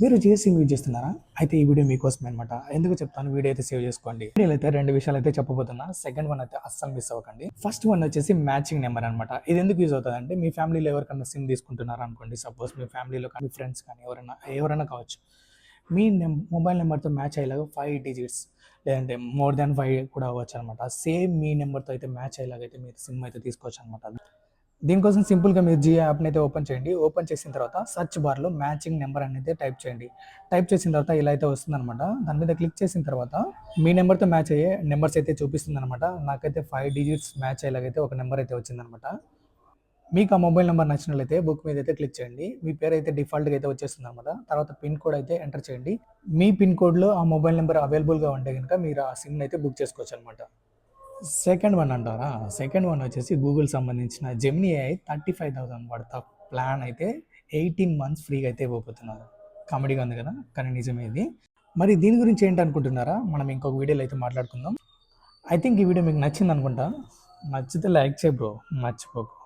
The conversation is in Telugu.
మీరు జియో సిమ్ యూజ్ చేస్తున్నారా? అయితే ఈ వీడియో మీకోసమే అనమాట. ఎందుకు చెప్తాను, వీడియో అయితే సేవ్ చేసుకోండి. వీడియోలో అయితే 2 విషయాలు అయితే చెప్పబోతున్నా. సెకండ్ వన్ అయితే అస్సలు మిస్ అవ్వకండి. ఫస్ట్ వన్ వచ్చేసి మ్యాచింగ్ నెంబర్ అనమాట. ఇది ఎందుకు యూజ్ అవుతుందంటే, మీ ఫ్యామిలీలో ఎవరికన్నా సిమ్ తీసుకుంటున్నారు అనుకోండి. సపోజ్ మీ ఫ్యామిలీలో కానీ, మీ ఫ్రెండ్స్ కానీ ఎవరైనా కావచ్చు. మీ మొబైల్ నెంబర్తో మ్యాచ్ అయ్యేలాగా 5 డిజిట్స్ లేదంటే మోర్ దాన్ 5 కూడా అవ్వచ్చు అనమాట. సేమ్ మీ నెంబర్తో అయితే మ్యాచ్ అయ్యేలాగా అయితే మీరు సిమ్ అయితే తీసుకోవచ్చు అనమాట. దీనికోసం సింపుల్గా మీరు జియో యాప్ని అయితే ఓపెన్ చేయండి. ఓపెన్ చేసిన తర్వాత సెర్చ్ బార్లో మ్యాచింగ్ నెంబర్ అనేది టైప్ చేయండి. టైప్ చేసిన తర్వాత ఇలా అయితే వస్తుందన్నమాట. దాని మీద క్లిక్ చేసిన తర్వాత మీ నెంబర్తో మ్యాచ్ అయ్యే నెంబర్స్ అయితే చూపిస్తుంది అనమాట. నాకైతే 5 డిజిట్స్ మ్యాచ్ అయ్యేలాగైతే ఒక నెంబర్ అయితే వచ్చిందనమాట. మీకు ఆ మొబైల్ నెంబర్ నచ్చినట్లయితే బుక్ మీద అయితే క్లిక్ చేయండి. మీ పేరు అయితే డిఫాల్ట్గా అయితే వచ్చేస్తుంది అనమాట. తర్వాత పిన్ కోడ్ అయితే ఎంటర్ చేయండి. మీ పిన్ కోడ్లో ఆ మొబైల్ నెంబర్ అవైలబుల్గా ఉంటే కనుక మీరు ఆ సిమ్ని అయితే బుక్ చేసుకోవచ్చు అనమాట. సెకండ్ వన్ అంటారా? సెకండ్ వన్ వచ్చేసి గూగుల్ సంబంధించిన Gemini AI 35,000 worth of plan అయితే 18 మంత్స్ ఫ్రీగా అయితే ఇవ్వబోతున్నారు. కామెడీగా ఉంది కదా, కానీ నిజమే ఇది. మరి దీని గురించి ఏంటి అనుకుంటున్నారా? మనం ఇంకొక వీడియోలో అయితే మాట్లాడుకుందాం. ఐ థింక్ ఈ వీడియో మీకు నచ్చింది అనుకుంటా. నచ్చితే లైక్ చేయి బ్రో, మర్చిపోకు.